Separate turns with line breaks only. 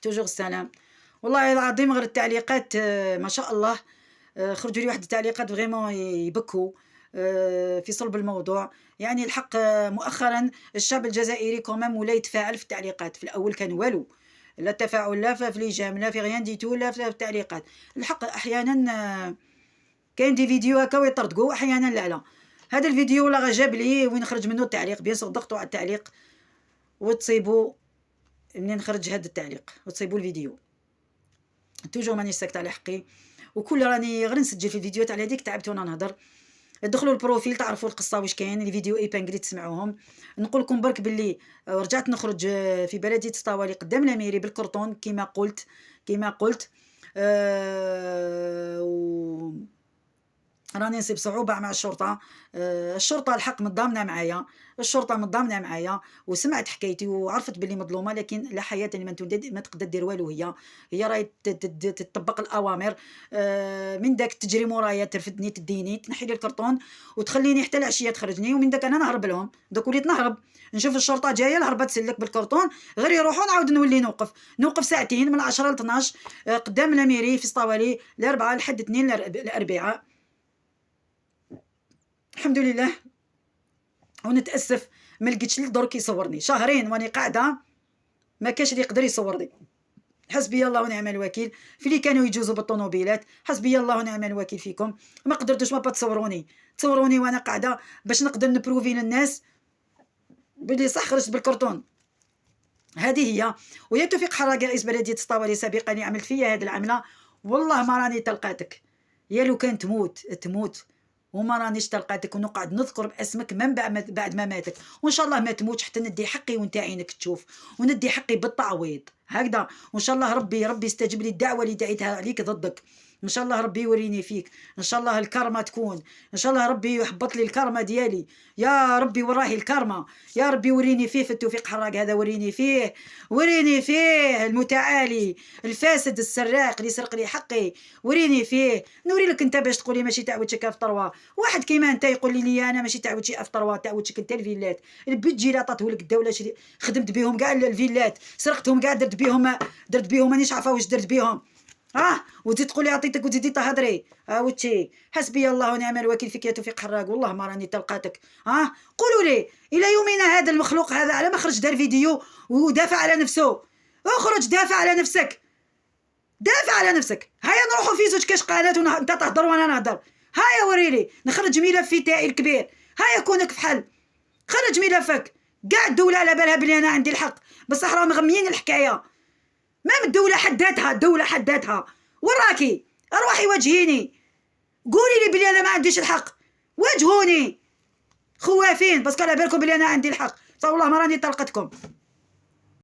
توجور السلام. والله العظيم غير التعليقات ما شاء الله، خرجوا لي واحد التعليقات فريمون يبكوا في صلب الموضوع. يعني الحق مؤخرا الشعب الجزائري كومام ولا يتفاعل في التعليقات. في الاول كان والو، لا تفاعل لا في لي جيم لا في غيان ديتو لا في التعليقات. الحق احيانا كاين دي فيديو هكا ويطردقوا، احيانا لا. هذا الفيديو لا جاب لي وين خرج منه التعليق، بيان سور ضغطوا على التعليق وتصيبوا منين خرج هذا التعليق وتصيبوا الفيديو. توجور ماني ساكت على حقي، وكل راني غير نسجل في الفيديوهات. على هذيك تعبت وانا نهضر. دخلوا البروفيل تعرفوا القصه واش كاين، لي فيديو ايبانغري تسمعوهم. نقول لكم برك باللي رجعت نخرج في بلديه سطاولي قدام الاميري بالكرتون كما قلت راني نصيب صعوبة مع الشرطة. الشرطة الحق متضامنة معايا، وسمعت حكايتي وعرفت باللي مظلومة، لكن لا حياة لمن ما تقدر دير والو. هي راهي تطبق الأوامر. من داك تجري مورايا ترفدني تديني تنحي لي الكرتون وتخليني حتى العشية تخرجني، ومن داك أنا نهرب لهم. دوك وليت نهرب نشوف الشرطة جاية الهربة تسلك بالكرتون، غير يروحوا نعاود نولي نوقف ساعتين من 10 ل 12 قدام الأميري في سطاولي، الأربعة لحد 2 الأربعاء. الحمد لله. ونتاسف ما لقيتش اللي درك يصورني، شهرين واني قاعده ما كاش اللي يقدر يصورني. حسبي الله ونعم الوكيل في اللي كانوا يجوزوا بالطوموبيلات. حسبي الله ونعم الوكيل فيكم. ما قدرتوش ما تصوروني وانا قاعده باش نقدر نبروفي للناس بلي صح خرجت بالكرتون. هذه هي. ويا توفيق حراق رئيس بلديه سطاولي سابقا اللي عملت فيا هذه العمله، والله ما راني تلقاتك. يا لو كان تموت وما رانيش تلقاتك، ونقعد نذكر باسمك من بعد ما ماتك، وان شاء الله ما تموتش حتى ندي حقي وانت عينك تشوف، وندي حقي بالتعويض هكذا. وان شاء الله ربي يستجيب لي الدعوه اللي دعيتها عليك ضدك. ان شاء الله ربي يوريني فيك، ان شاء الله الكرمه تكون، ان شاء الله ربي يحبط لي الكرمه ديالي. يا ربي وراهي الكرمه، يا ربي وريني فيه في التوفيق حراق هذا، وريني فيه المتعالي الفاسد السراق اللي سرق لي حقي، وريني فيه. نوري لك انت باش تقولي ماشي تعودتك افطروا. واحد كيما انت يقول لي انا ماشي تعودتي افطروا، تعودتك انت الفيلات البيجي لا عطاته لك الدوله، خدمت بهم كاع الفيلات، سرقتهم كاع، درت بهم مانيش عارفه واش درت بهم. وتزيد تقولي عطيتك وتزيدي تهضري. وتشي حسبي الله ونعم الوكيل فيك يا توفيق حراق، والله ما راني تلقاتك. قولوا لي الى يومنا هذا المخلوق هذا على ما خرج دار فيديو ودافع على نفسه. اخرج دافع على نفسك. هيا نروحوا في زوج كاش قناه وانت تهضر وانا نهضر. هيا وريلي نخرج ملفي تاعي الكبير. هيا كونك فحل، خرج ملفك. كاع الدوله على بالها بلي انا عندي الحق، بصح راهم مغميين الحكايه. ما الدولة حداتها وراكي. اروحي واجهيني، قولي لي بلي انا ما عنديش الحق، واجهوني خوافين باسكو على بالكم بلي انا عندي الحق. والله ما راني طلقتكم.